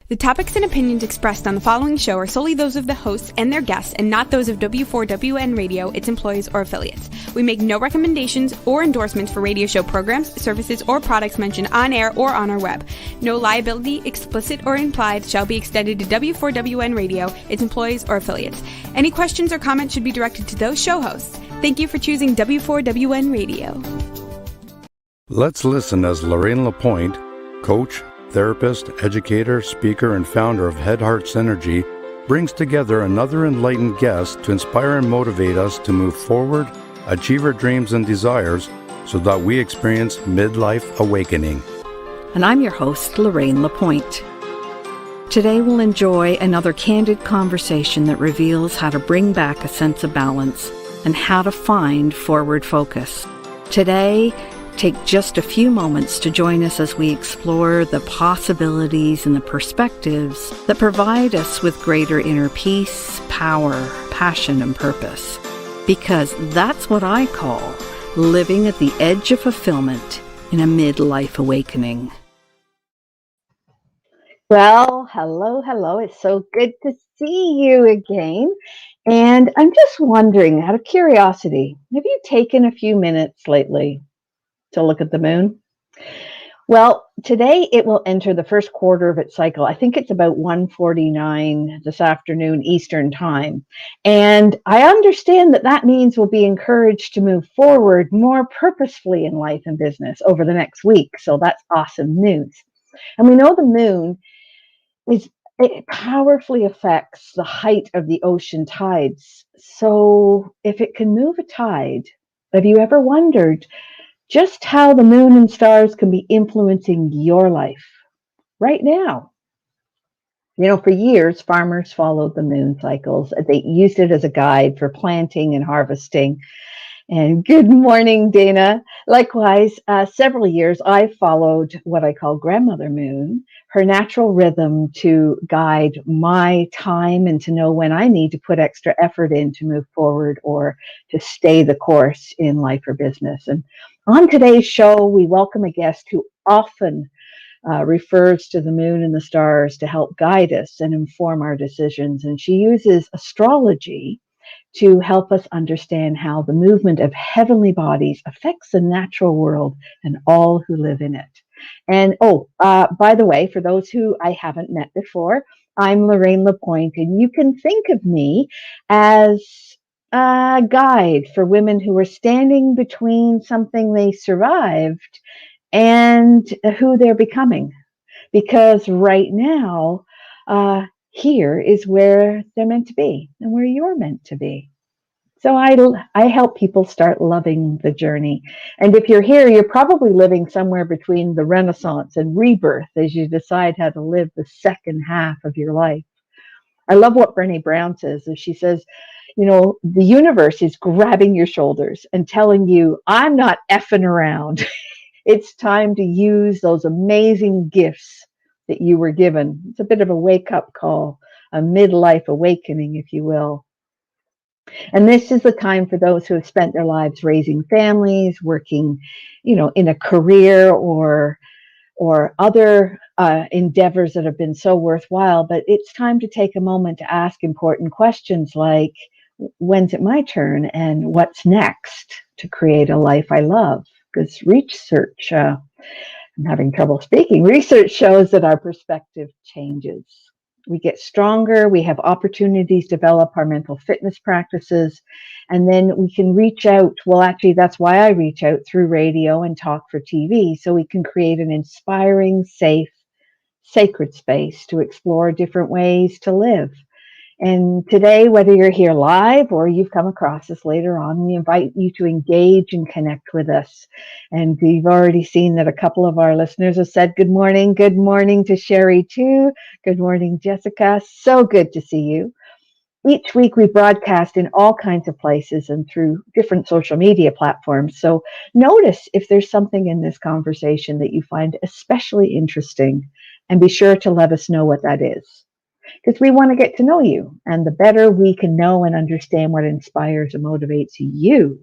The topics and opinions expressed on the following show are solely those of the hosts and their guests and not those of W4WN Radio, its employees, or affiliates. We make no recommendations or endorsements for radio show programs, services, or products mentioned on air or on our web. No liability, explicit or implied, shall be extended to W4WN Radio, its employees, or affiliates. Any questions or comments should be directed to those show hosts. Thank you for choosing W4WN Radio. Let's listen as Lorraine Lapointe, coach, therapist, educator, speaker, and founder of Head Heart Synergy, brings together another enlightened guest to inspire and motivate us to move forward, achieve our dreams and desires, so that we experience midlife awakening. And I'm your host, Lorraine Lapointe. Today we'll enjoy another candid conversation that reveals how to bring back a sense of balance and how to find forward focus. Today, take just a few moments to join us as we explore the possibilities and the perspectives that provide us with greater inner peace, power, passion, and purpose. Because that's what I call living at the edge of fulfillment in a midlife awakening. Well, hello. It's so good to see you again. And I'm just wondering, out of curiosity, have you taken a few minutes lately to look at the moon? Well, today it will enter the first quarter of its cycle. I think it's about 1:49 this afternoon Eastern time. And I understand that means we'll be encouraged to move forward more purposefully in life and business over the next week. So that's awesome news. And we know the moon it powerfully affects the height of the ocean tides. So if it can move a tide, have you ever wondered just how the moon and stars can be influencing your life right now? You know, for years, farmers followed the moon cycles. They used it as a guide for planting and harvesting. And good morning, Dana. Likewise, several years I followed what I call Grandmother Moon, her natural rhythm to guide my time and to know when I need to put extra effort in to move forward or to stay the course in life or business. And on today's show, we welcome a guest who often refers to the moon and the stars to help guide us and inform our decisions. And she uses astrology to help us understand how the movement of heavenly bodies affects the natural world and all who live in it. And by the way, for those who I haven't met before, I'm Lorraine Lapointe, and you can think of me as a guide for women who are standing between something they survived and who they're becoming. Because right now, here is where they're meant to be and where you're meant to be. So I help people start loving the journey. And if you're here, you're probably living somewhere between the Renaissance and rebirth as you decide how to live the second half of your life. I love what Brené Brown says. She says, you know, the universe is grabbing your shoulders and telling you, I'm not effing around. It's time to use those amazing gifts that you were given. It's a bit of a wake-up call, a midlife awakening, if you will. And this is the time for those who have spent their lives raising families, working, you know, in a career or other endeavors that have been so worthwhile. But it's time to take a moment to ask important questions like, when's it my turn? And what's next to create a life I love? Because research, I'm having trouble speaking. Research shows that our perspective changes. We get stronger. We have opportunities to develop our mental fitness practices. And then we can reach out. Well, actually, that's why I reach out through radio and talk for TV. So we can create an inspiring, safe, sacred space to explore different ways to live. And today, whether you're here live or you've come across us later on, we invite you to engage and connect with us. And we've already seen that a couple of our listeners have said good morning. Good morning to Sherry too. Good morning, Jessica. So good to see you. Each week we broadcast in all kinds of places and through different social media platforms. So notice if there's something in this conversation that you find especially interesting, and be sure to let us know what that is. Because we want to get to know you. And the better we can know and understand what inspires and motivates you,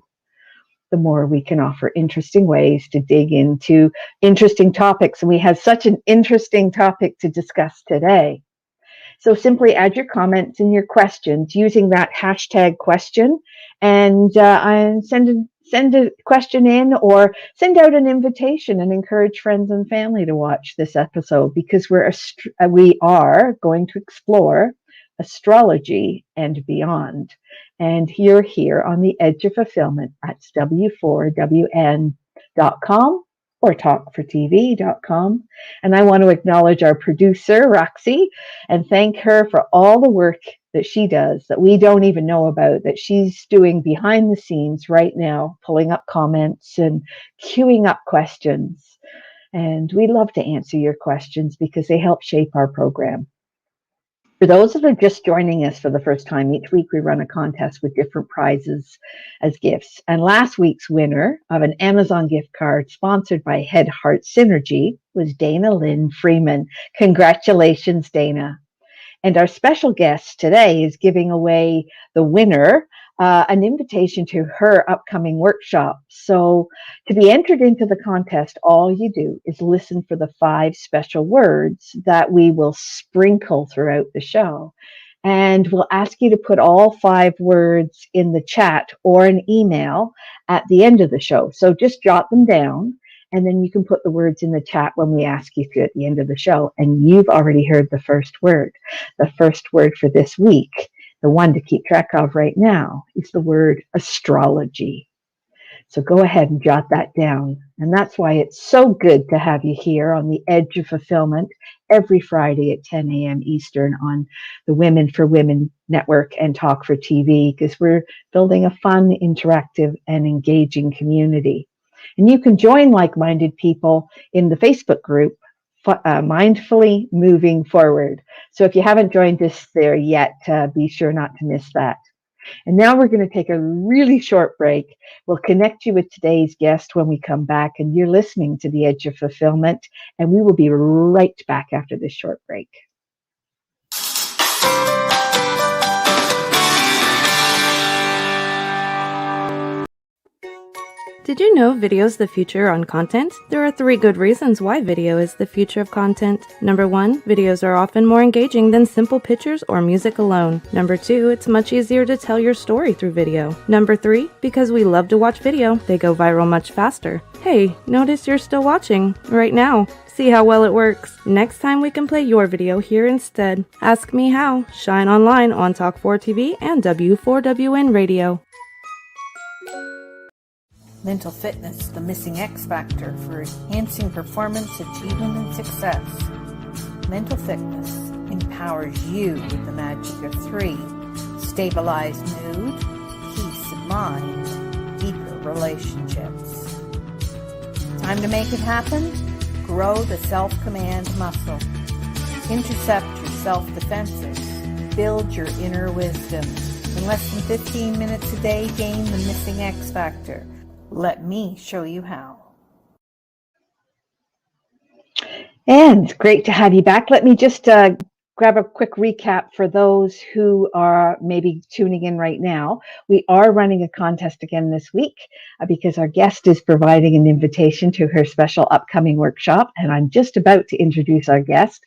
the more we can offer interesting ways to dig into interesting topics. And we have such an interesting topic to discuss today. So simply add your comments and your questions using that hashtag question, and send a question in, or send out an invitation and encourage friends and family to watch this episode, because we are going to explore astrology and beyond. And you're here on the Edge of Fulfillment at w4wn.com or talk4tv.com. And I want to acknowledge our producer, Roxy, and thank her for all the work that she does that we don't even know about, that she's doing behind the scenes right now, pulling up comments and queuing up questions. And we love to answer your questions because they help shape our program. For those that are just joining us for the first time, each week we run a contest with different prizes as gifts. And last week's winner of an Amazon gift card sponsored by Head Heart Synergy was Dana Lynn Freeman. Congratulations, Dana. And our special guest today is giving away the winner an invitation to her upcoming workshop. So to be entered into the contest, all you do is listen for the 5 special words that we will sprinkle throughout the show. And we'll ask you to put all 5 words in the chat or an email at the end of the show. So just jot them down, and then you can put the words in the chat when we ask you to at the end of the show. And you've already heard the first word. The first word for this week, the one to keep track of right now, is the word astrology. So go ahead and jot that down. And that's why it's so good to have you here on the Edge of Fulfillment every Friday at 10 a.m. Eastern on the Women for Women Network and Talk for TV, because we're building a fun, interactive, and engaging community. And you can join like-minded people in the Facebook group, Mindfully Moving Forward. So if you haven't joined us there yet, be sure not to miss that. And now we're going to take a really short break. We'll connect you with today's guest when we come back, and you're listening to The Edge of Fulfillment, and we will be right back after this short break. Did you know video is the future on content? There are 3 good reasons why video is the future of content. Number 1, videos are often more engaging than simple pictures or music alone. Number 2, it's much easier to tell your story through video. Number 3, because we love to watch video, they go viral much faster. Hey, notice you're still watching right now. See how well it works. Next time we can play your video here instead. Ask me how. Shine online on Talk4TV and W4WN Radio. Mental fitness, the missing X factor for enhancing performance, achievement, and success. Mental fitness empowers you with the magic of 3. Stabilized mood, peace of mind, deeper relationships. Time to make it happen? Grow the self-command muscle. Intercept your self-defenses. Build your inner wisdom. In less than 15 minutes a day, gain the missing X factor. Let me show you how. And great to have you back. Let me just grab a quick recap for those who are maybe tuning in right now. We are running a contest again this week because our guest is providing an invitation to her special upcoming workshop. And I'm just about to introduce our guest.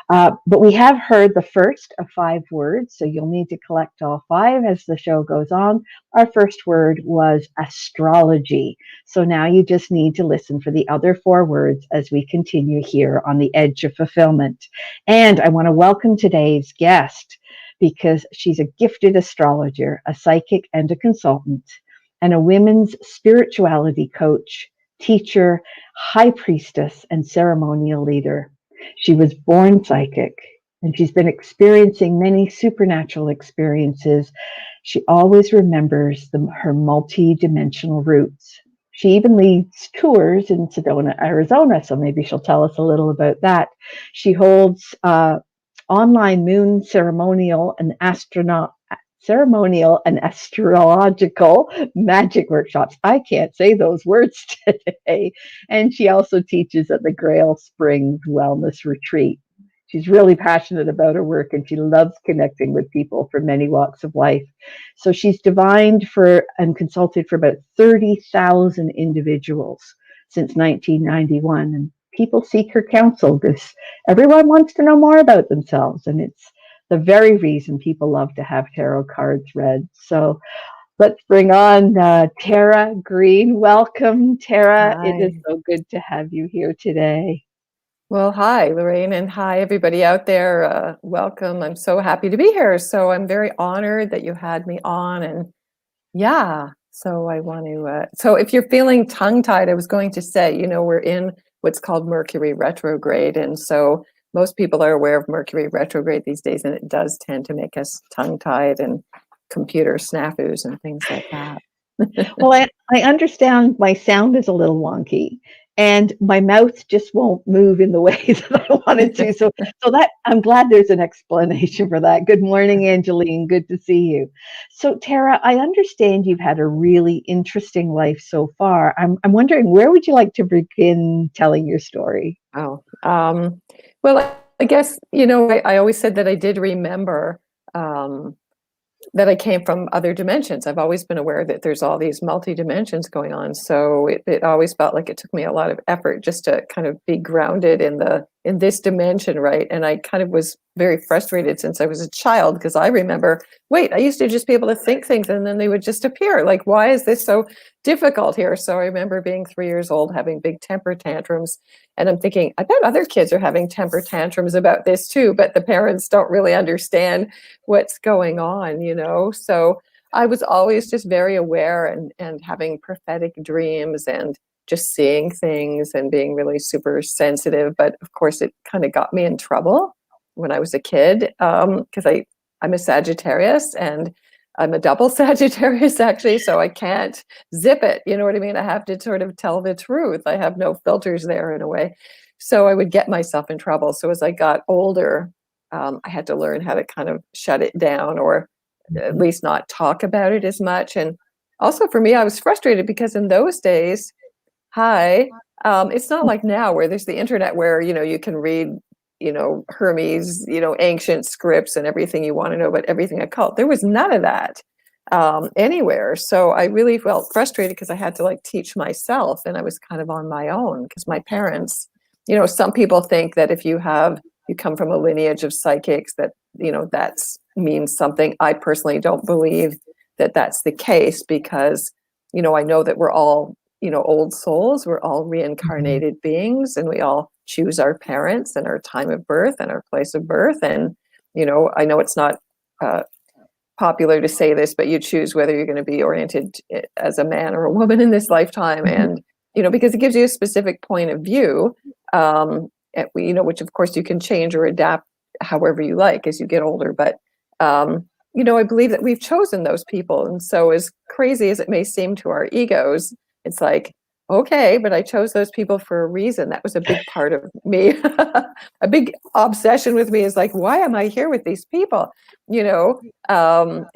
But we have heard the first of 5 words, so you'll need to collect all 5 as the show goes on. Our first word was astrology. So now you just need to listen for the other 4 words as we continue here on the Edge of Fulfillment. And I want to welcome today's guest because she's a gifted astrologer, a psychic and a consultant, and a women's spirituality coach, teacher, high priestess, and ceremonial leader. She was born psychic, and she's been experiencing many supernatural experiences. She always remembers her multi-dimensional roots. She even leads tours in Sedona, Arizona, so maybe she'll tell us a little about that. She holds online moon ceremonial and astrological magic workshops. I can't say those words today. And she also teaches at the Grail Springs Wellness Retreat. She's really passionate about her work, and she loves connecting with people from many walks of life. So she's divined for and consulted for about 30,000 individuals since 1991. And people seek her counsel because everyone wants to know more about themselves. And it's the very reason people love to have tarot cards read. So let's bring on Tara Greene. Welcome, Tara. Hi. It is so good to have you here today. Well, hi, Lorraine, and hi, everybody out there. Welcome. I'm so happy to be here. So I'm very honored that you had me on. And yeah, so I want to, so if you're feeling tongue-tied, I was going to say, we're in what's called Mercury retrograde. And so most people are aware of Mercury retrograde these days, and it does tend to make us tongue-tied and computer snafus and things like that. Well, I understand my sound is a little wonky and my mouth just won't move in the way that I wanted to. So that I'm glad there's an explanation for that. Good morning, Angeline. Good to see you. So Tara, I understand you've had a really interesting life so far. I'm wondering, where would you like to begin telling your story? Oh, well, I guess, I always said that I did remember that I came from other dimensions. I've always been aware that there's all these multi-dimensions going on. So it always felt like it took me a lot of effort just to kind of be grounded in this dimension, right? And I kind of was very frustrated since I was a child, because I remember, wait, I used to just be able to think things and then they would just appear. Like, why is this so difficult here? So I remember being 3 years old, having big temper tantrums. And I'm thinking, I bet other kids are having temper tantrums about this too, but the parents don't really understand what's going on, So I was always just very aware and having prophetic dreams and just seeing things and being really super sensitive. But of course, it kind of got me in trouble when I was a kid, because I'm a Sagittarius and I'm a double Sagittarius, actually, so I can't zip it. You know what I mean? I have to sort of tell the truth. I have no filters there in a way. So I would get myself in trouble. So as I got older, I had to learn how to kind of shut it down, or at least not talk about it as much. And also for me, I was frustrated because in those days, it's not like now where there's the internet where, you can read, Hermes, ancient scripts and everything you want to know about everything occult. There was none of that anywhere. So I really felt frustrated because I had to teach myself, and I was kind of on my own because my parents, some people think that if you come from a lineage of psychics that, that's means something. I personally don't believe that that's the case because, I know that we're all, old souls, we're all reincarnated beings, and we all choose our parents and our time of birth and our place of birth. And, I know it's not popular to say this, but you choose whether you're going to be oriented as a man or a woman in this lifetime. And, because it gives you a specific point of view, which of course you can change or adapt however you like as you get older. But, I believe that we've chosen those people. And so as crazy as it may seem to our egos, it's like, okay, but I chose those people for a reason. That was a big part of me. A big obsession with me is like, why am I here with these people? And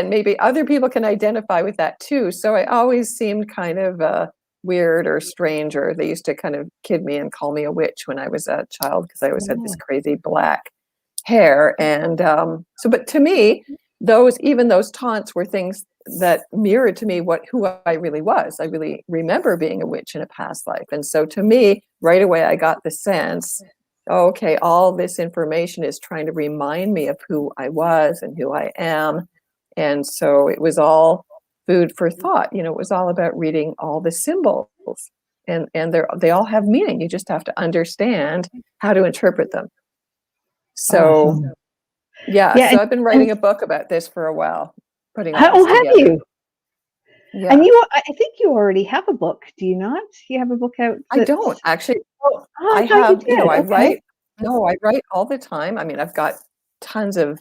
maybe other people can identify with that too. So I always seemed kind of weird or strange, or they used to kind of kid me and call me a witch when I was a child because I always had this crazy black hair. And but to me, even those taunts were things that mirrored to me who I really was. I really remember being a witch in a past life. And so to me, right away, I got the sense, okay, all this information is trying to remind me of who I was and who I am. And so it was all food for thought. It was all about reading all the symbols, and they all have meaning. You just have to understand how to interpret them. So Awesome. So I've been writing a book about this for a while. Putting all Have this together. you? Yeah. And I think you already have a book. Do you not? You have a book out? I don't actually. I thought you did. I Okay. write. No, I write all the time. I mean, I've got tons of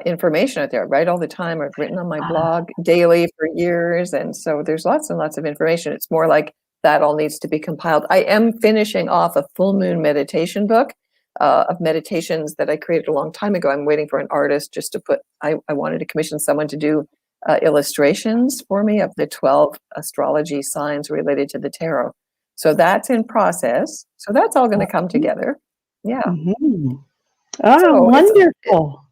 information out there. I write all the time. I've written on my blog daily for years. And so there's lots and lots of information. It's more like that all needs to be compiled. I am finishing off a full moon meditation book of meditations that I created a long time ago. I'm waiting for an artist just to I wanted to commission someone to do illustrations for me of the 12 astrology signs related to the tarot. So that's in process. So that's all going to come together. Yeah. Mm-hmm. Oh, So wonderful.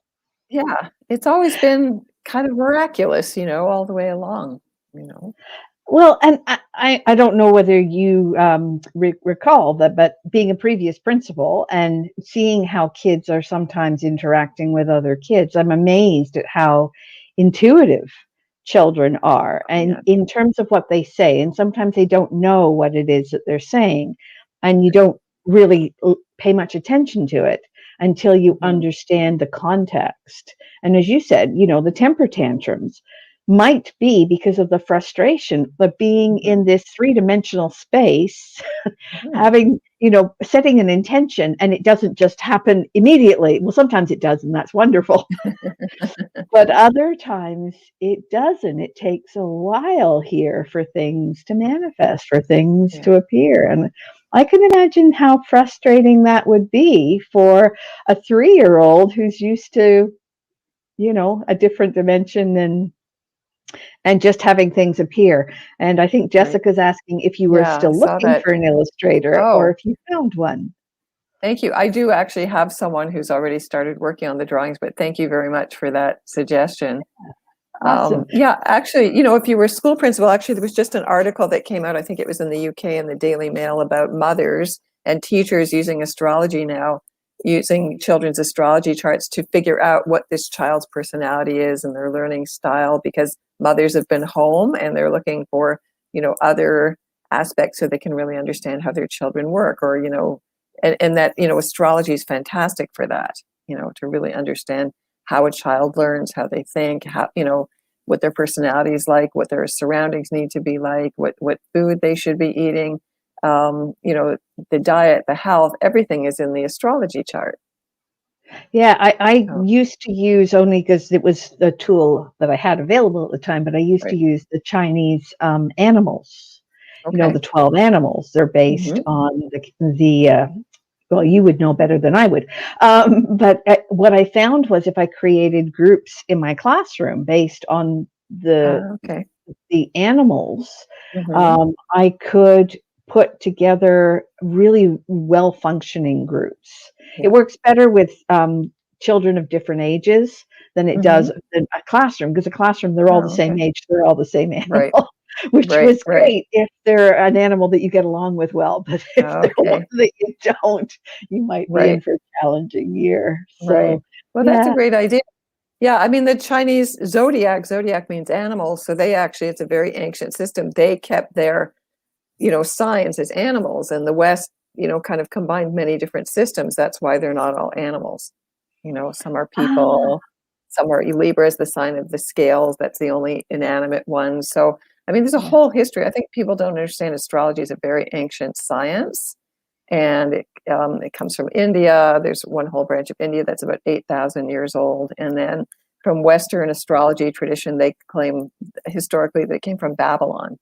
yeah, it's always been kind of miraculous, all the way along, you know. Well, and I don't know whether you recall that, but being a previous principal and seeing how kids are sometimes interacting with other kids, I'm amazed at how intuitive children are, and Yeah. in terms of what they say. And sometimes they don't know what it is that they're saying, and you don't really pay much attention to it until you Mhm. understand the context. And as you said, the temper tantrums might be because of the frustration, but being Mhm. in this three-dimensional space, Mhm. having, setting an intention, and it doesn't just happen immediately. Well, sometimes it does, and that's wonderful. But other times it doesn't. It takes a while here for things to manifest, for things Yeah. to appear. And I can imagine how frustrating that would be for a 3-year-old who's used to, a different dimension and just having things appear. And I think Right. Jessica's asking if you were Yeah, I still saw looking that. for an illustrator or Oh, if you found one. thank you. I do actually have someone who's already started working on the drawings, but thank you very much for that suggestion. Awesome. Yeah, actually, if you were a school principal, actually, there was just an article that came out, I think it was in the UK in the Daily Mail, about mothers and teachers using astrology now, using children's astrology charts to figure out what this child's personality is and their learning style, because mothers have been home and they're looking for, other aspects so they can really understand how their children work, or, and that, astrology is fantastic for that, to really understand how a child learns, how they think, how, what their personality is like, what their surroundings need to be like, what food they should be eating, the diet, the health, everything is in the astrology chart. Yeah, I Oh, used to use, only because it was the tool that I had available at the time, but I used to right. use the Chinese animals, Okay. the 12 animals. They're based Hmm. on well, you would know better than I would. But what I found was if I created groups in my classroom based on Okay. the animals, Hmm. I could put together really well functioning groups. It Yeah. works better with children of different ages than it Hmm. does in a classroom, because a classroom, they're all the Oh, same okay. age, they're all the same Right. animal, which Right. was Right. great if they're an animal that you get along with well. But if they're one Okay. that you don't, you might be in Right. for a challenging year. Right. So, Well, that's a yeah. great idea. Yeah, I mean, the Chinese zodiac means animals. So they actually, it's a very ancient system. They kept their, signs as animals, and the West, kind of combined many different systems. That's why they're not all animals. Some are Ah, people, some are Libra is the sign of the scales. That's the only inanimate one. So, I mean, there's a yeah. whole history. I think people don't understand astrology is a very ancient science, and it comes from India. There's one whole branch of India that's about 8,000 years old, and then from Western astrology tradition, they claim historically they came from Babylon.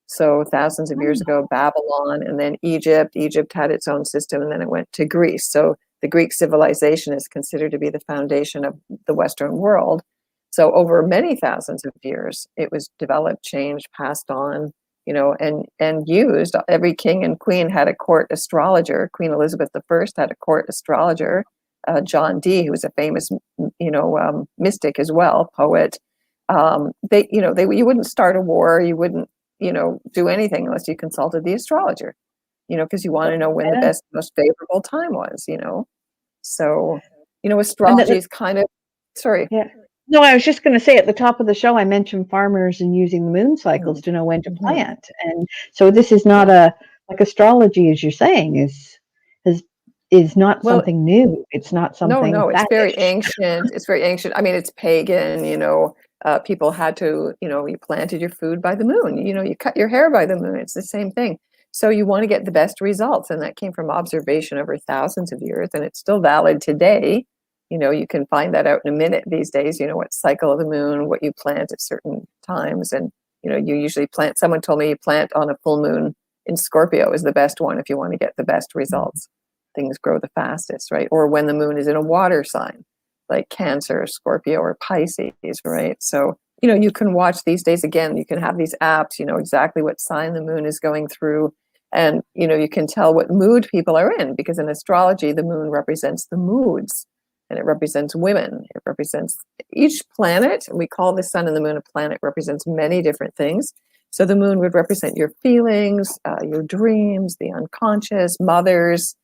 So thousands of years ago, Babylon, and then Egypt. Egypt had its own system, and then it went to Greece. So the Greek civilization is considered to be the foundation of the Western world. So over many thousands of years, it was developed, changed, passed on, and used. Every king and queen had a court astrologer. Queen Elizabeth I had a court astrologer. John Dee, who was a famous, mystic as well, poet. You wouldn't start a war, you wouldn't, do anything unless you consulted the astrologer, because you want to know when the Yeah. best, most favorable time was. So, And astrology is kind of, sorry. yeah. No, I was just going to say at the top of the show, I mentioned farmers and using the moon cycles to know when to Mm-hmm. plant. And so this is not Yeah. like astrology, as you're saying, is is not Well, something new. It's not no, something no, it's very faddish. ancient. It's very ancient. I mean, it's pagan, people had to, you planted your food by the moon, you cut your hair by the moon. It's the same thing. So you want to get the best results. And that came from observation over thousands of years. And it's still valid today. You can find that out in a minute these days, what cycle of the moon, what you plant at certain times. And, you usually plant, someone told me you plant on a full moon in Scorpio is the best one if you want to get the best results. Things grow the fastest, right? Or when the moon is in a water sign, like Cancer, Scorpio, or Pisces, right? So, you can watch these days again, you can have these apps, exactly what sign the moon is going through. And, you can tell what mood people are in, because in astrology, the moon represents the moods. and it represents women. It represents each planet. We call the sun and the moon a planet, represents many different things. So the moon would represent your feelings, your dreams, the unconscious, mothers,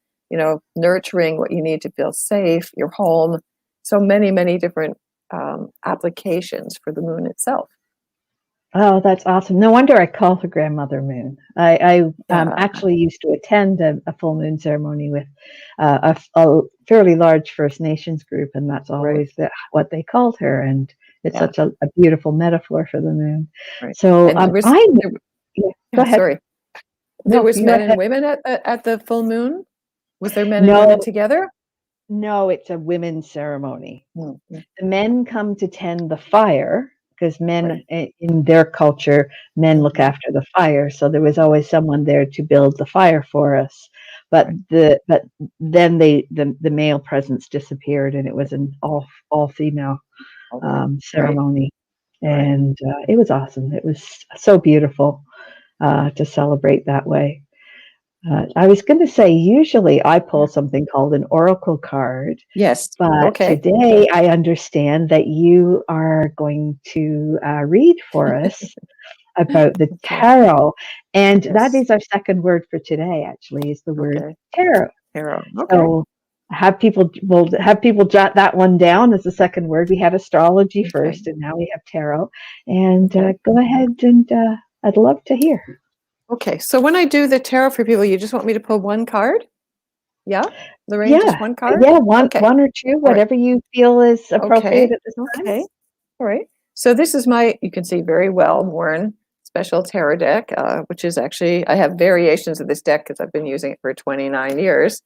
nurturing what you need to feel safe, your home. So many different applications for the moon itself. Oh, that's awesome. No wonder I call her Grandmother Moon. I actually used to attend a full moon ceremony with a fairly large First Nations group, and that's always what they called her. And it's such a beautiful metaphor for the moon. Right. So go ahead. Sorry. There was men and women at the full moon? Was there men and women together? No, it's a women's ceremony. Mm-hmm. The men come to tend the fire, because men in their culture, men look after the fire. So there was always someone there to build the fire for us. But then the male presence disappeared, and it was an all female ceremony, and it was awesome. It was so beautiful to celebrate that way. I was going to say, usually I pull something called an oracle card. Yes. But today I understand that you are going to read for us about the tarot. And that is our second word for today, actually, is the word tarot. Tarot. Okay. So we'll have people jot that one down as the second word. We had astrology first, and now we have tarot. And go ahead, and I'd love to hear. Okay, so when I do the tarot for people, you just want me to pull one card? Yeah? Lorraine, just one card? Yeah, one or two, whatever you feel is appropriate at this time. Okay, all right. So this is you can see, very well worn special tarot deck, which is actually, I have variations of this deck because I've been using it for 29 years.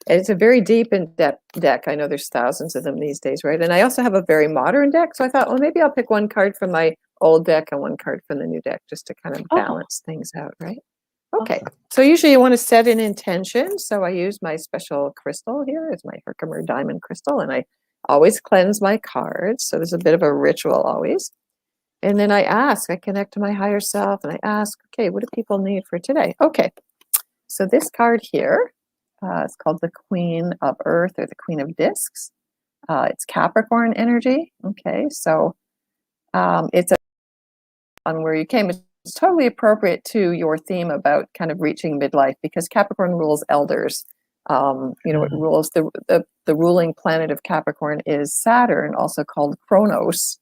It's a very deep in-depth deck. I know there's thousands of them these days, right? And I also have a very modern deck. So I thought, well, maybe I'll pick one card from my old deck and one card from the new deck just to kind of balance things out, right? Okay. Awesome. So usually you want to set an intention. So I use my special crystal here. It's my Herkimer diamond crystal. And I always cleanse my cards. So there's a bit of a ritual always. And then I connect to my higher self, and I ask, okay, what do people need for today? Okay. So this card here, it's called the Queen of Earth, or the Queen of Discs. It's Capricorn energy. Okay, so it's on where you came. It's totally appropriate to your theme about kind of reaching midlife, because Capricorn rules elders. It rules the ruling planet of Capricorn is Saturn, also called Kronos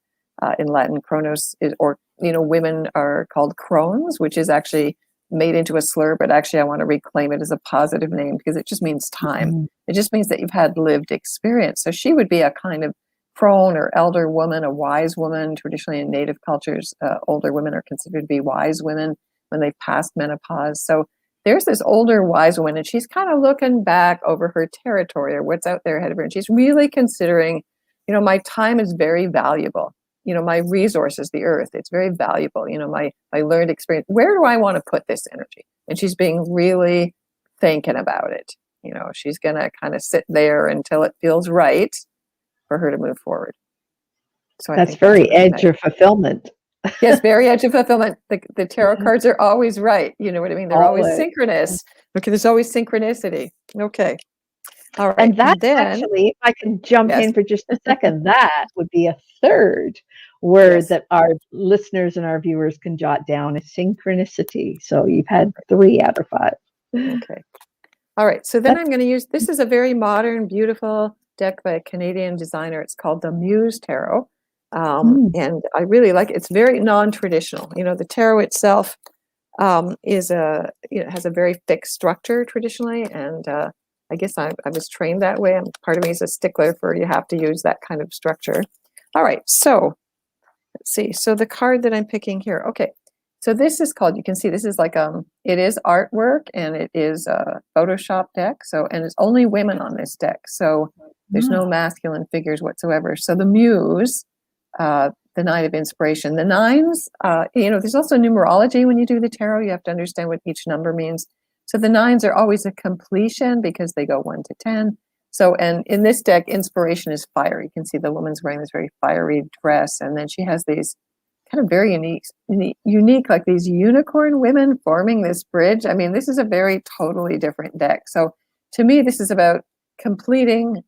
in Latin. Kronos is, women are called crones, which is actually made into a slur, but actually I want to reclaim it as a positive name because it just means time. Mm-hmm. It just means that you've had lived experience. So she would be a kind of crone or elder woman, a wise woman. Traditionally in native cultures, older women are considered to be wise women when they've passed menopause. So there's this older wise woman, and she's kind of looking back over her territory or what's out there ahead of her. And she's really considering, my time is very valuable. My resources, the earth, it's very valuable. My learned experience, where do I want to put this energy? And she's being really thinking about it. She's going to kind of sit there until it feels right for her to move forward. So that's very edge of fulfillment. Yes, very edge of fulfillment. The tarot cards are always right. You know what I mean? They're always synchronous. Okay, there's always synchronicity. Okay. All right. And that actually, if I can jump in for just a second, that would be a third word that our listeners and our viewers can jot down, is synchronicity. So you've had 3 out of 5. Okay. All right. So then I'm going to use, this is a very modern, beautiful deck by a Canadian designer. It's called the Muse Tarot. And I really like it. It's very non-traditional. The tarot itself is has a very fixed structure traditionally. And I guess I was trained that way. Part of me is a stickler for, you have to use that kind of structure. All right, so let's see. So the card that I'm picking here. Okay, so this is called, you can see this is like, it is artwork, and it is a Photoshop deck. So, and it's only women on this deck. So there's no masculine figures whatsoever. So the Muse, the 9 of inspiration, the 9s, there's also numerology when you do the tarot. You have to understand what each number means. So the 9s are always a completion because they go 1 to 10. So, and in this deck, inspiration is fire. You can see the woman's wearing this very fiery dress, and then she has these kind of very unique, like these unicorn women forming this bridge. I mean, this is a very totally different deck. So to me, this is about completing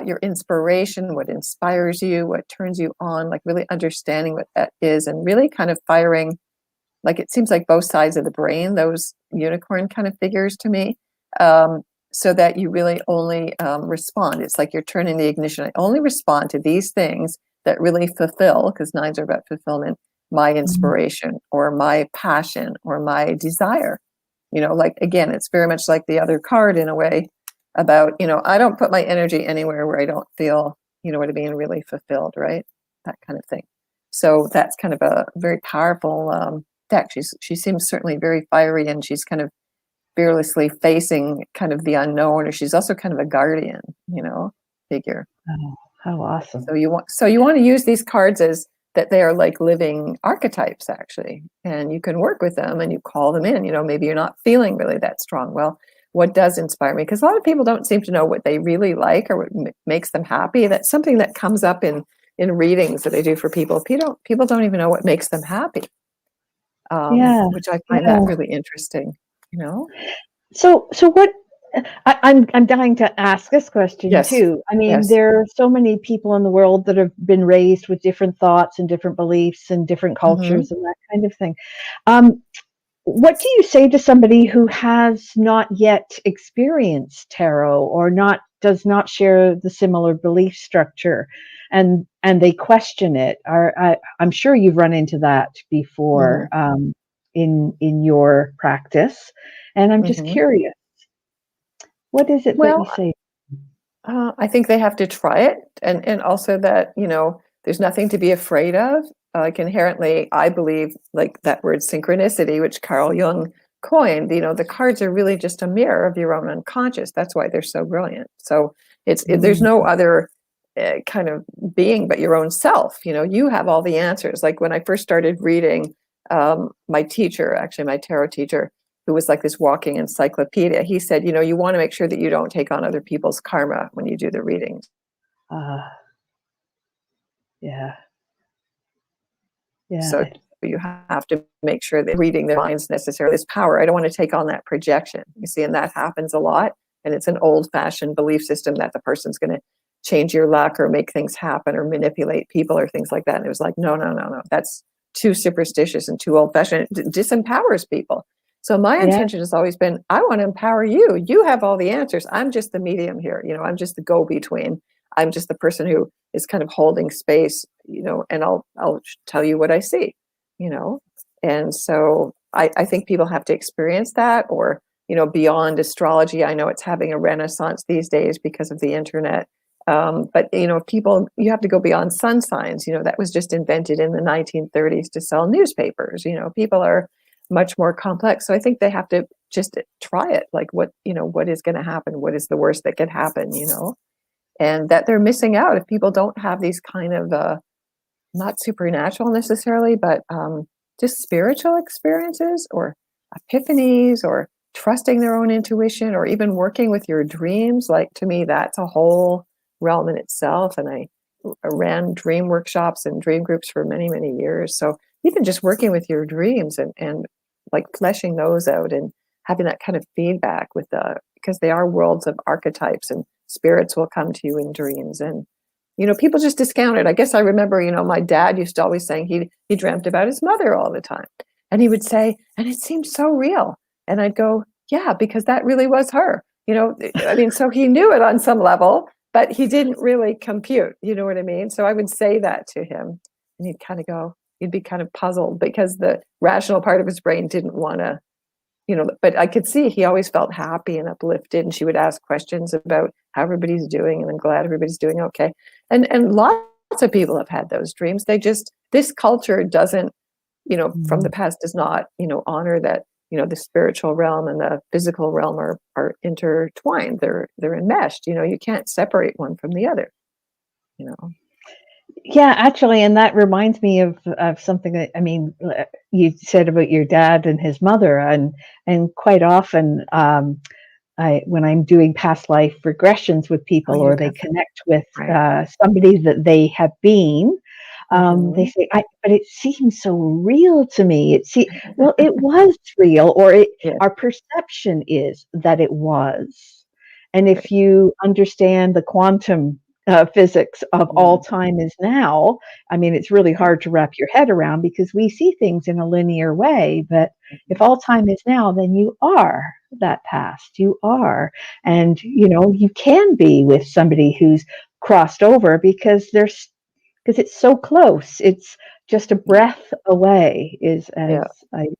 your inspiration, what inspires you, what turns you on, like really understanding what that is, and really kind of firing, like it seems like both sides of the brain, those unicorn kind of figures to me, so that you really only respond. It's like you're turning the ignition. I only respond to these things that really fulfill, because nines are about fulfillment, my inspiration or my passion or my desire. Like, again, it's very much like the other card in a way about, I don't put my energy anywhere where I don't feel, what I mean, really fulfilled, right? That kind of thing. So that's kind of a very powerful deck. She seems certainly very fiery, and she's kind of fearlessly facing kind of the unknown, or she's also kind of a guardian, figure. Oh, how awesome. So you want to use these cards as that they are like living archetypes, actually, and you can work with them and you call them in. Maybe you're not feeling really that strong. Well, what does inspire me? Because a lot of people don't seem to know what they really like or what makes them happy. That's something that comes up in readings that I do for people. People don't even know what makes them happy, which I find that really interesting. So what? I'm dying to ask this question too. I mean, there are so many people in the world that have been raised with different thoughts and different beliefs and different cultures and that kind of thing. What do you say to somebody who has not yet experienced tarot or does not share the similar belief structure, and they question it? I'm sure you've run into that before in your practice, and I'm just curious. What is it that you say? I think they have to try it, and also that there's nothing to be afraid of. Like inherently, I believe, like that word synchronicity, which Carl Jung coined. The cards are really just a mirror of your own unconscious. That's why they're so brilliant. So there's no other kind of being but your own self. You have all the answers. Like when I first started reading, my teacher, actually my tarot teacher, who was like this walking encyclopedia, he said, you want to make sure that you don't take on other people's karma when you do the readings. Yeah. So you have to make sure that reading their minds necessarily is power. I don't want to take on that projection. You see, and that happens a lot. And it's an old-fashioned belief system that the person's going to change your luck or make things happen or manipulate people or things like that. And it was like, no. That's too superstitious and too old-fashioned. It disempowers people. So my intention has always been, I want to empower you. You have all the answers. I'm just the medium here. I'm just the go-between. I'm just the person who is kind of holding space, and I'll tell you what I see, And so I think people have to experience that, or, beyond astrology. I know it's having a renaissance these days because of the internet. But, people, you have to go beyond sun signs. That was just invented in the 1930s to sell newspapers. People are much more complex. So I think they have to just try it. Like what is going to happen? What is the worst that could happen, and that they're missing out if people don't have these kind of, not supernatural necessarily, but just spiritual experiences or epiphanies or trusting their own intuition or even working with your dreams. Like to me, that's a whole realm in itself. And I ran dream workshops and dream groups for many, many years. So even just working with your dreams and like fleshing those out and having that kind of feedback because they are worlds of archetypes, and spirits will come to you in dreams. And, people just discount it. I guess I remember, my dad used to always saying he dreamt about his mother all the time. And he would say, and it seemed so real. And I'd go, yeah, because that really was her. So he knew it on some level, but he didn't really compute. You know what I mean? So I would say that to him, and he'd kind of go, he'd be kind of puzzled because the rational part of his brain didn't want to, but I could see he always felt happy and uplifted. And she would ask questions about how everybody's doing, and I'm glad everybody's doing okay. And lots of people have had those dreams. This culture doesn't, from the past does not, honor that, the spiritual realm and the physical realm are intertwined. They're enmeshed. You can't separate one from the other. Yeah, actually, and that reminds me of something that, you said about your dad and his mother, and quite often, when I'm doing past life regressions with people, or they connect with somebody that they have been, they say, but it seems so real to me. Well, it was real, or our perception is that it was. And if you understand the quantum physics of all time is now, I mean, it's really hard to wrap your head around because we see things in a linear way. But if all time is now, then you are that past. You are. And, you can be with somebody who's crossed over because it's so close. It's just a breath away, as I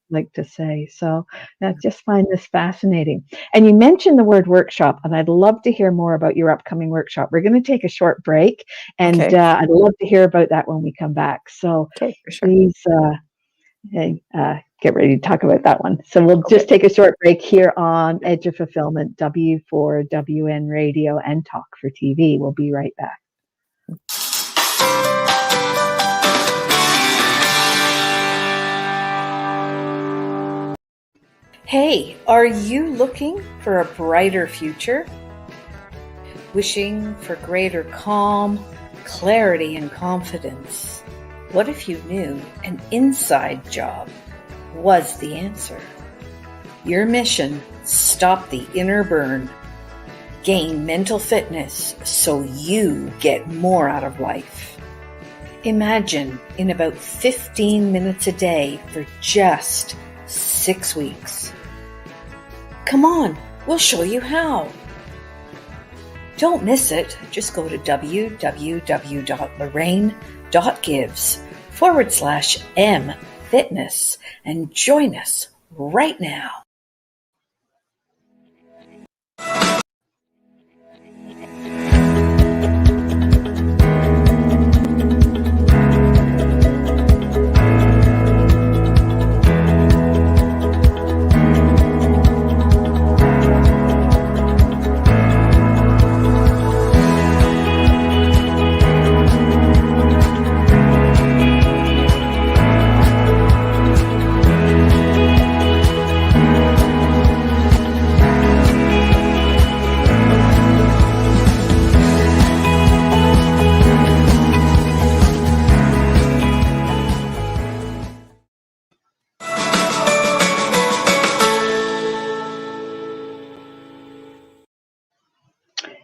like to say. So I just find this fascinating. And you mentioned the word workshop, and I'd love to hear more about your upcoming workshop. We're going to take a short break, and I'd love to hear about that when we come back. So for sure. Please get ready to talk about that one. So we'll just take a short break here on Edge of Fulfillment, W4WN Radio, and Talk for TV. We'll be right back. Hey, are you looking for a brighter future? Wishing for greater calm, clarity, and confidence? What if you knew an inside job was the answer? Your mission: stop the inner burn, gain mental fitness so you get more out of life. Imagine in about 15 minutes a day for just 6 weeks. Come on, we'll show you how. Don't miss it. Just go to www.lorraine.gives/m-fitness and join us right now.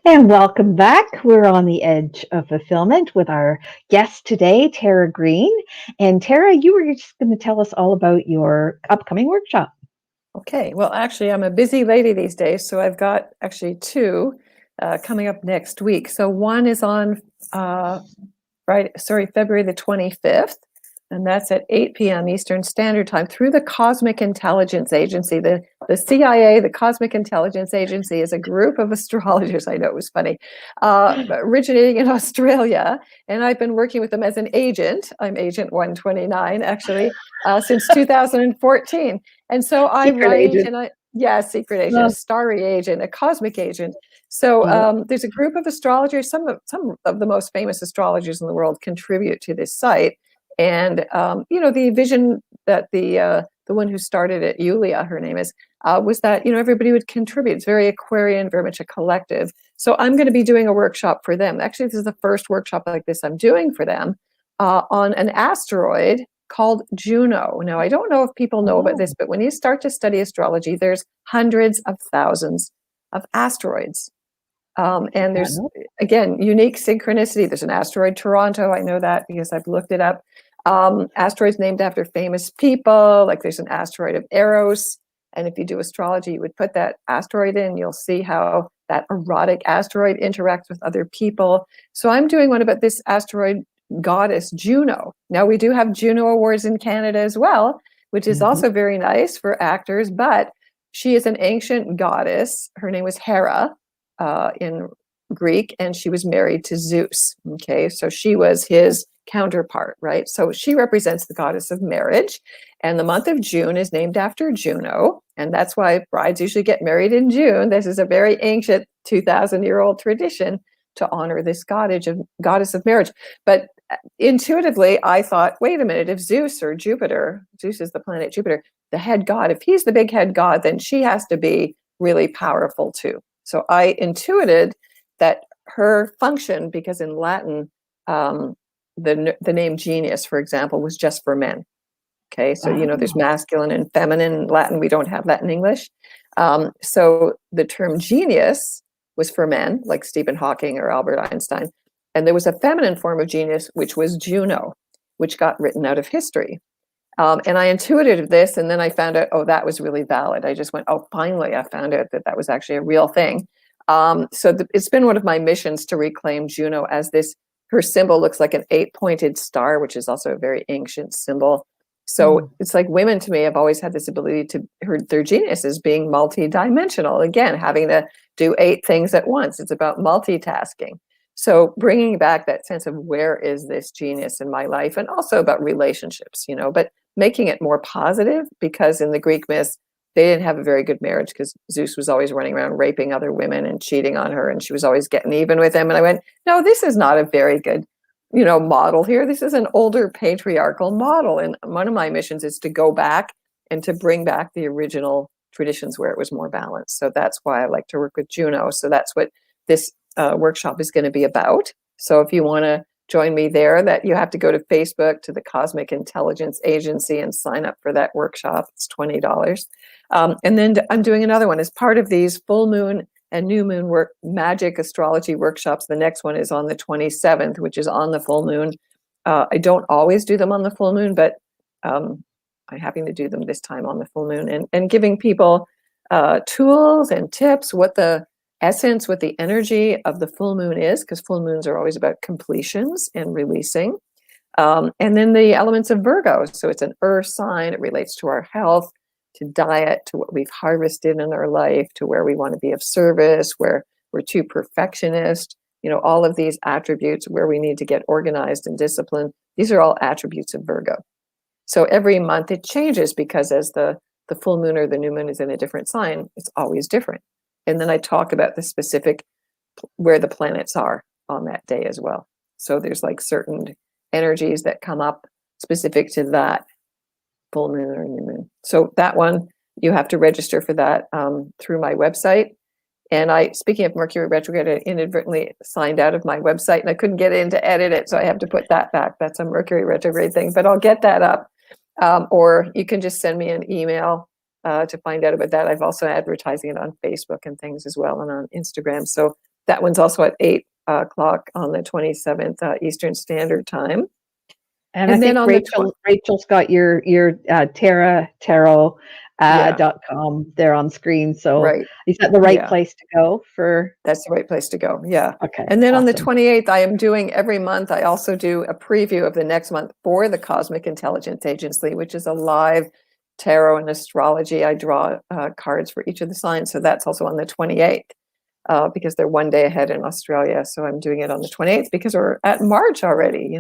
And welcome back. We're on the Edge of Fulfillment with our guest today, Tara Greene. And Tara, you were just going to tell us all about your upcoming workshop. Okay. Well, actually, I'm a busy lady these days, so I've got actually two coming up next week. So one is on February the 25th, and that's at 8 p.m. Eastern Standard Time through the Cosmic Intelligence Agency. The CIA, the Cosmic Intelligence Agency, is a group of astrologers. I know, it was funny, originating in Australia, and I've been working with them as an agent. I'm Agent 129, actually, since 2014. And so I write, agent. Secret agent, a starry agent, a cosmic agent. So there's a group of astrologers. Some of the most famous astrologers in the world contribute to this site. And, the vision that the one who started it, Yulia, her name is, was that, everybody would contribute. It's very Aquarian, very much a collective. So I'm going to be doing a workshop for them. Actually, this is the first workshop like this I'm doing for them on an asteroid called Juno. Now, I don't know if people know about this, but when you start to study astrology, there's hundreds of thousands of asteroids. And there's, again, unique synchronicity. There's an asteroid Toronto. I know that because I've looked it up. Asteroids named after famous people, like there's an asteroid of Eros. And if you do astrology, you would put that asteroid in, you'll see how that erotic asteroid interacts with other people. So I'm doing one about this asteroid goddess Juno. Now, we do have Juno Awards in Canada as well, which is also very nice for actors, but she is an ancient goddess. Her name was Hera in Greek, and she was married to Zeus. Okay, so she was his counterpart, right? So she represents the goddess of marriage, and the month of June is named after Juno, and that's why brides usually get married in June. This is a very ancient 2,000-year-old tradition to honor this goddess of marriage. But intuitively, I thought, wait a minute, if Zeus or Jupiter, Zeus is the planet Jupiter, the head god, if he's the big head god, then she has to be really powerful too. So I intuited that her function, because in Latin, the name genius, for example, was just for men. Okay, so there's masculine and feminine in Latin. We don't have that in English. So the term genius was for men, like Stephen Hawking or Albert Einstein. And there was a feminine form of genius, which was Juno, which got written out of history. And I intuited this, and then I found out, oh, that was really valid. I just went, oh, finally, I found out that that was actually a real thing. It's been one of my missions to reclaim Juno as this. Her symbol looks like an 8-pointed star, which is also a very ancient symbol. So it's like women to me have always had this ability to, their genius is being multi-dimensional. Again, having to do 8 things at once. It's about multitasking. So bringing back that sense of where is this genius in my life, and also about relationships, but making it more positive, because in the Greek myths, they didn't have a very good marriage because Zeus was always running around raping other women and cheating on her, and she was always getting even with him. And I went, no, this is not a very good, model here. This is an older patriarchal model. And one of my missions is to go back and to bring back the original traditions where it was more balanced. So that's why I like to work with Juno. So that's what this workshop is going to be about. So if you want to join me there, that you have to go to Facebook to the Cosmic Intelligence Agency and sign up for that workshop. It's $20. And then I'm doing another one as part of these full moon and new moon magic astrology workshops. The next one is on the 27th, which is on the full moon. I don't always do them on the full moon, but I'm having to do them this time on the full moon, and giving people tools and tips, what the essence, what the energy of the full moon is, because full moons are always about completions and releasing. And then the elements of Virgo. So it's an earth sign. It relates to our health, to diet, to what we've harvested in our life, to where we want to be of service, where we're too perfectionist, all of these attributes, where we need to get organized and disciplined. These are all attributes of Virgo. So every month it changes, because as the full moon or the new moon is in a different sign, it's always different. And then I talk about the specific, where the planets are on that day as well. So there's like certain energies that come up specific to that full moon or new moon. So that one, you have to register for that through my website. And speaking of Mercury retrograde, I inadvertently signed out of my website and I couldn't get in to edit it. So I have to put that back. That's a Mercury retrograde thing, but I'll get that up. Or you can just send me an email to find out about that. I've also advertising it on Facebook and things as well, and on Instagram. So that one's also at 8 o'clock on the 27th Eastern Standard Time. And I then think Rachel's got your tarot.com there on screen. So right. Is that the right place to go for? That's the right place to go. Yeah. Okay. And then on the 28th, I am doing every month. I also do a preview of the next month for the Cosmic Intelligence Agency, which is a live tarot and astrology. I draw cards for each of the signs. So that's also on the 28th because they're one day ahead in Australia. So I'm doing it on the 28th because we're at March already,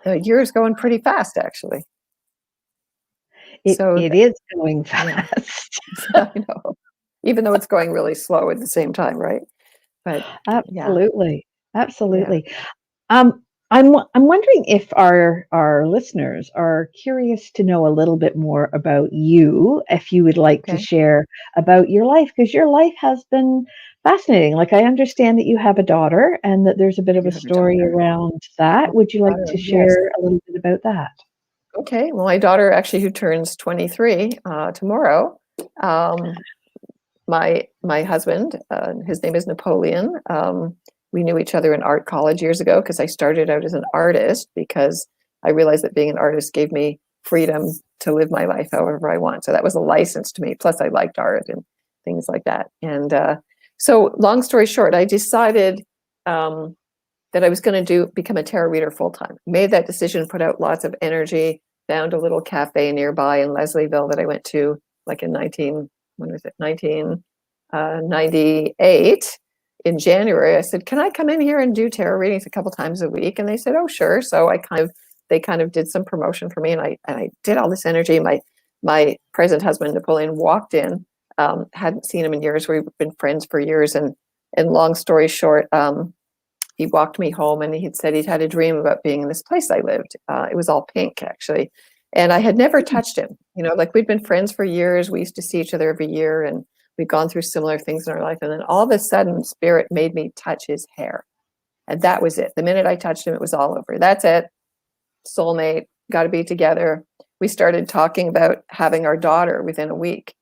the year's going pretty fast, actually. It is going fast. I know. Even though it's going really slow at the same time, right? But absolutely. I'm wondering if our listeners are curious to know a little bit more about you, if you would like to share about your life, because your life has been fascinating. Like, I understand that you have a daughter and that there's a bit of a story around that. Would you like to share a little bit about that? Okay. Well, my daughter, actually, who turns 23 tomorrow, my husband, his name is Napoleon. We knew each other in art college years ago because I started out as an artist because I realized that being an artist gave me freedom to live my life however I want. So that was a license to me. Plus, I liked art and things like that. And so long story short, I decided that I was going to become a tarot reader full time. Made that decision, put out lots of energy, found a little cafe nearby in Leslieville that I went to like in 1998. In January, I said, "Can I come in here and do tarot readings a couple times a week?" And they said, "Oh, sure." So they kind of did some promotion for me, and I did all this energy. My present husband Napoleon walked in, hadn't seen him in years. We've been friends for years, and long story short, he walked me home, and he said he'd had a dream about being in this place I lived. It was all pink, actually, and I had never touched him. Like we'd been friends for years. We used to see each other every year, and we'd gone through similar things in our life. And then all of a sudden, Spirit made me touch his hair. And that was it. The minute I touched him, it was all over. That's it. Soulmate, got to be together. We started talking about having our daughter within a week.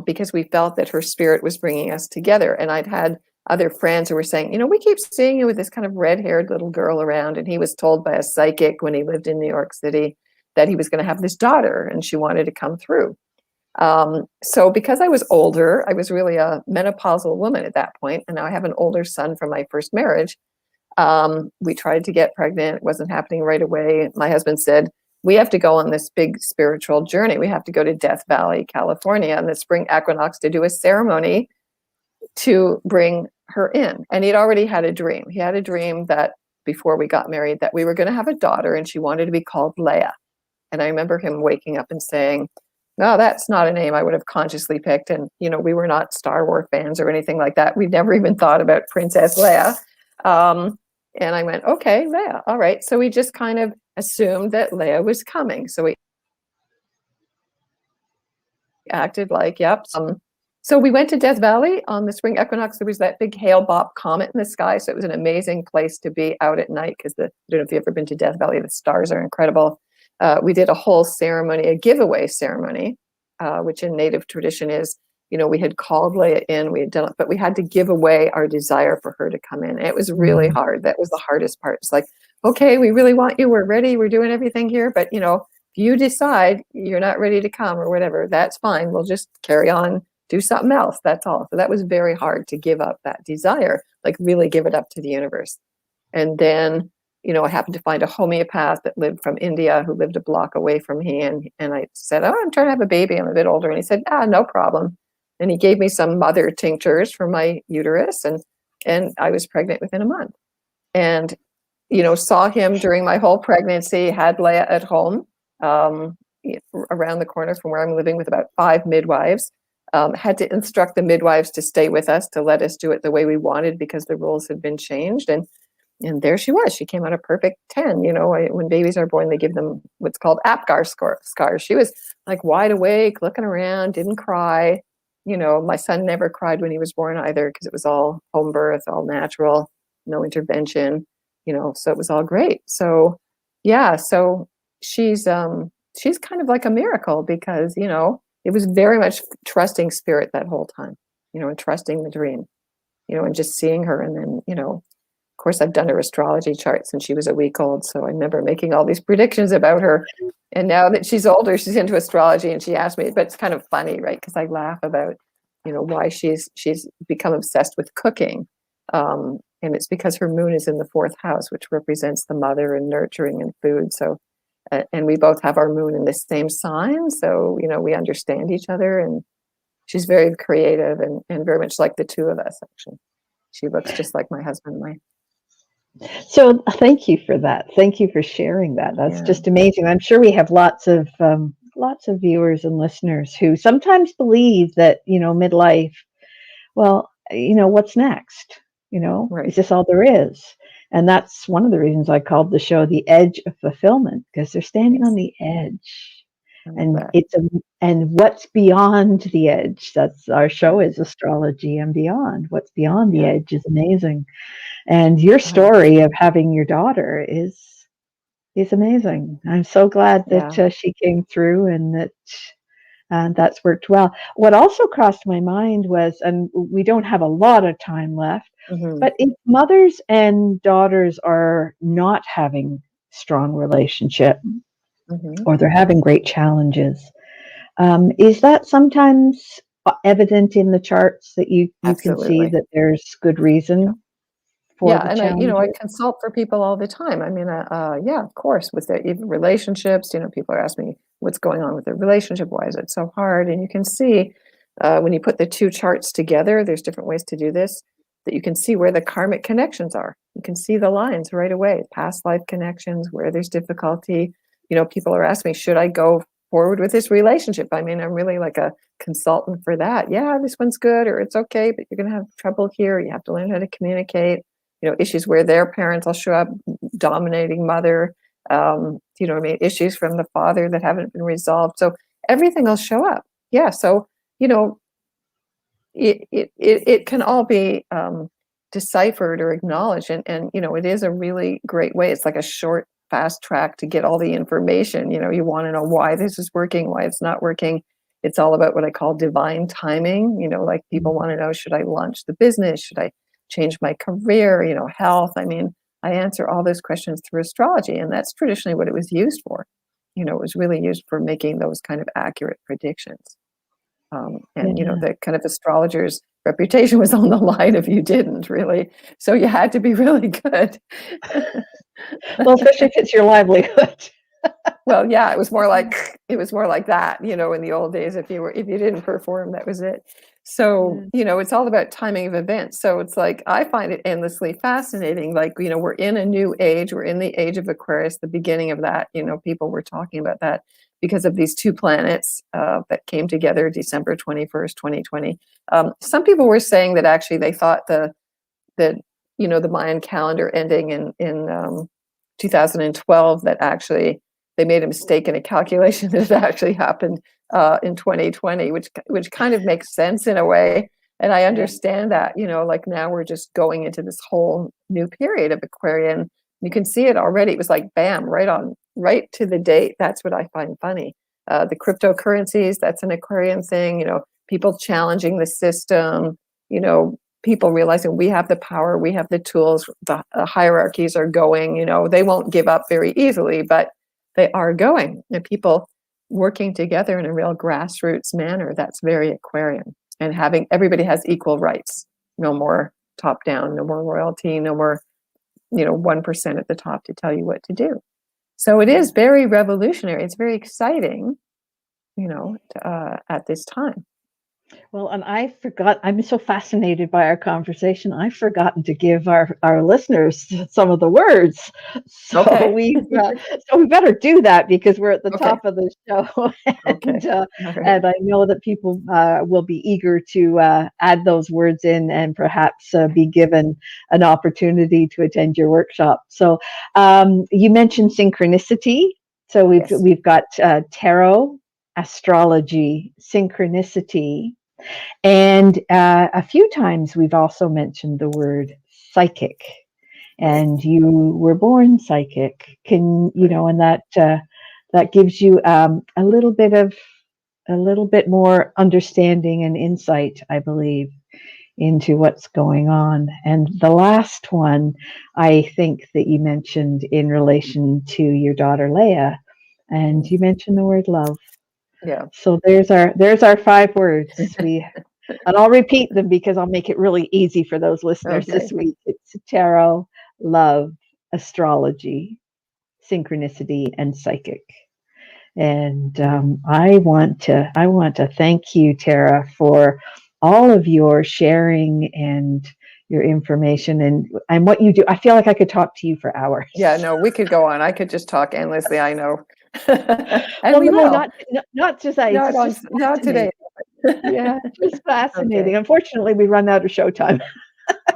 because we felt that her spirit was bringing us together. And I'd had other friends who were saying, we keep seeing you with this kind of red-haired little girl around. And he was told by a psychic when he lived in New York City that he was going to have this daughter and she wanted to come through. So because I was older, I was really a menopausal woman at that point, and now I have an older son from my first marriage. We tried to get pregnant. It wasn't happening right away. My husband said, we have to go on this big spiritual journey. We have to go to Death Valley, California on the spring equinox to do a ceremony to bring her in. And he'd already had a dream. He had a dream that before we got married, that we were going to have a daughter and she wanted to be called Leia. And I remember him waking up and saying, no, that's not a name I would have consciously picked. And, we were not Star Wars fans or anything like that. We'd never even thought about Princess Leia. And I went, okay, Leia. All right. So we just kind of assumed that Leia was coming. So we acted like, yep. So we went to Death Valley on the spring equinox. There was that big Hale-Bopp comet in the sky. So it was an amazing place to be out at night because I don't know if you've ever been to Death Valley. The stars are incredible. We did a whole ceremony, a giveaway ceremony, which in Native tradition is, we had called Leia in, we had done it, but we had to give away our desire for her to come in. And it was really hard. That was the hardest part. It's like, okay, we really want you. We're ready. We're doing everything here. But, if you decide you're not ready to come or whatever, that's fine. We'll just carry on, do something else. That's all. So that was very hard to give up that desire, like really give it up to the universe. And then, I happened to find a homeopath that lived from India who lived a block away from me. And I said, oh, I'm trying to have a baby. I'm a bit older. And he said, no problem. And he gave me some mother tinctures for my uterus. And I was pregnant within a month. And, saw him during my whole pregnancy, had Leia at home around the corner from where I'm living with about 5 midwives. Had to instruct the midwives to stay with us, to let us do it the way we wanted because the rules had been changed. And there she was. She came out a perfect 10. When babies are born, they give them what's called Apgar scars. She was like wide awake, looking around, didn't cry. My son never cried when he was born either because it was all home birth, all natural, no intervention, so it was all great. So, yeah, so she's kind of like a miracle because, it was very much trusting spirit that whole time, and trusting the dream, and just seeing her. And then, of course, I've done her astrology chart since she was a week old. So I remember making all these predictions about her. And now that she's older, she's into astrology and she asked me, but it's kind of funny, right? Because I laugh about, why she's become obsessed with cooking. And it's because her moon is in the 4th house, which represents the mother and nurturing and food. So, and we both have our moon in the same sign. So, we understand each other, and she's very creative and very much like the two of us, actually. She looks just like my husband and I. So thank you for that. Thank you for sharing that. That's just amazing. I'm sure we have lots of viewers and listeners who sometimes believe that, midlife, well, what's next? Right. Is this all there is? And that's one of the reasons I called the show The Edge of Fulfillment, because they're standing on the edge. And what's beyond the edge? That's our show, is Astrology and Beyond. What's beyond the edge is amazing. And your story of having your daughter is amazing. I'm so glad that she came through and that's worked well. What also crossed my mind was, and we don't have a lot of time left, but if mothers and daughters are not having strong relationship, or they're having great challenges, is that sometimes evident in the charts that you can see that there's good reason for the and I consult for people all the time. I mean, of course, with their even relationships, people are asking me what's going on with their relationship, why is it so hard? And you can see when you put the two charts together, there's different ways to do this, that you can see where the karmic connections are. You can see the lines right away, past life connections, where there's difficulty. People are asking me, should I go forward with this relationship? I mean, I'm really like a consultant for that. Yeah, this one's good, or it's okay, but you're going to have trouble here. You have to learn how to communicate. Issues where their parents will show up, dominating mother, issues from the father that haven't been resolved. So everything will show up. Yeah. So, it can all be deciphered or acknowledged. And, it is a really great way. It's like a short, fast track to get all the information. You want to know why this is working, why it's not working. it's all about what I call divine timing. Like people want to know, should I launch the business? Should I change my career? Health. I mean, I answer all those questions through astrology, and that's traditionally what it was used for. It was really used for making those kind of accurate predictions. The kind of astrologer's reputation was on the line if you didn't really. So you had to be really good. Well, especially if it's your livelihood. Well, yeah, it was more like that, in the old days. If you didn't perform, that was it. So, it's all about timing of events. So it's like, I find it endlessly fascinating. Like, we're in a new age. We're in the age of Aquarius, the beginning of that. People were talking about that because of these two planets that came together December 21st, 2020. Some people were saying that actually they thought the Mayan calendar ending in 2012, that actually they made a mistake in a calculation that actually happened in 2020, which kind of makes sense in a way. And I understand that, like now we're just going into this whole new period of Aquarian. You can see it already. It was like, bam, right to the date. That's what I find funny. The cryptocurrencies, that's an Aquarian thing, people challenging the system, people realizing we have the power, we have the tools, the hierarchies are going, they won't give up very easily, but they are going. And people working together in a real grassroots manner, that's very Aquarian. And everybody has equal rights. No more top down, no more royalty, no more, 1% at the top to tell you what to do. So it is very revolutionary. It's very exciting, at this time. Well, and I forgot, I'm so fascinated by our conversation, I've forgotten to give our listeners some of the words. So Okay. we better do that because we're at the top of the show. And I know that people will be eager to add those words in and perhaps be given an opportunity to attend your workshop. So you mentioned synchronicity. So we've got tarot, astrology, synchronicity, and a few times we've also mentioned the word psychic. And you were born psychic. And that gives you a little bit more understanding and insight, I believe, into what's going on. And the last one, I think that you mentioned in relation to your daughter Leia, and you mentioned the word love. Yeah. So there's our 5 words. And I'll repeat them because I'll make it really easy for those listeners this week. It's tarot, love, astrology, synchronicity, and psychic. And I want to thank you, Tara, for all of your sharing and your information and what you do. I feel like I could talk to you for hours. Yeah, no, we could go on. I could just talk endlessly. I know. And we will. Not just that. Not today. Yeah, just fascinating. Okay. Unfortunately, we run out of showtime.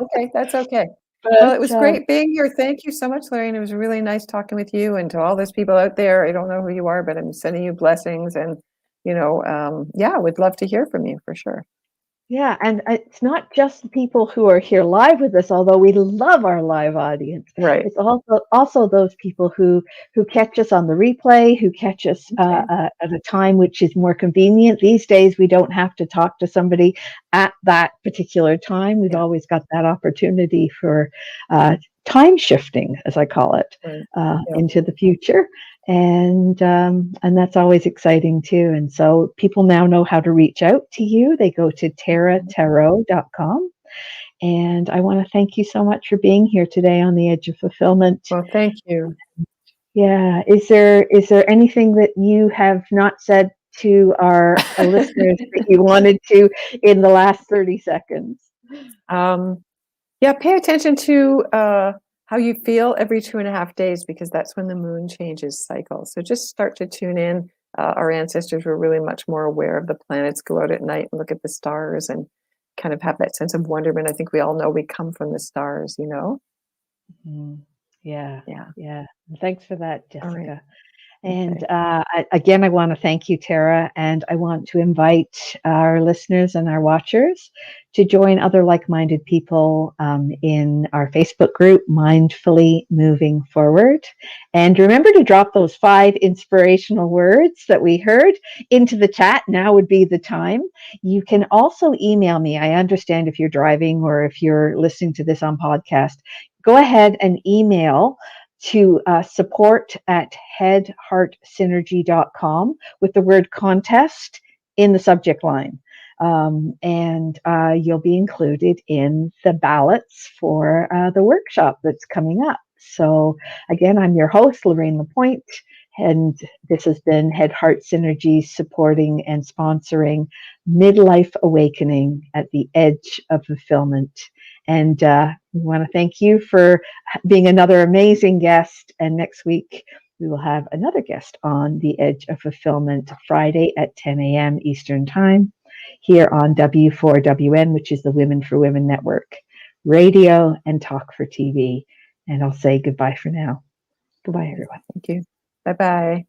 Okay, that's okay. Well, it was great being here. Thank you so much, Lorraine. It was really nice talking with you, and to all those people out there. I don't know who you are, but I'm sending you blessings, and we'd love to hear from you for sure. Yeah, and it's not just the people who are here live with us, although we love our live audience. Right. It's also those people who catch us on the replay, who catch us at a time which is more convenient. These days, we don't have to talk to somebody at that particular time. We've always got that opportunity for time shifting, as I call it, into the future. And that's always exciting too. And so people now know how to reach out to you. They go to taratarot.com. And I want to thank you so much for being here today on the Edge of Fulfillment. Well, thank you. Yeah. Is there anything that you have not said to our listeners that you wanted to in the last 30 seconds? Pay attention to how you feel every 2.5 days, because that's when the moon changes cycle. So just start to tune in. Our ancestors were really much more aware of the planets, go out at night and look at the stars and kind of have that sense of wonderment. I think we all know we come from the stars, Mm-hmm. Yeah. Thanks for that, Jessica. And again, I want to thank you, Tara, and I want to invite our listeners and our watchers to join other like-minded people in our Facebook group, Mindfully Moving Forward. And remember to drop those 5 inspirational words that we heard into the chat. Now would be the time. You can also email me. I understand if you're driving or if you're listening to this on podcast, go ahead and email to support@headheartsynergy.com with the word contest in the subject line. And you'll be included in the ballots for the workshop that's coming up. So again, I'm your host, Lorraine Lapointe, and this has been Head Heart Synergy supporting and sponsoring Midlife Awakening at the Edge of Fulfillment. And we want to thank you for being another amazing guest. And next week, we will have another guest on the Edge of Fulfillment Friday at 10 a.m. Eastern Time here on W4WN, which is the Women for Women Network, radio and talk for TV. And I'll say goodbye for now. Goodbye, everyone. Thank you. Bye-bye.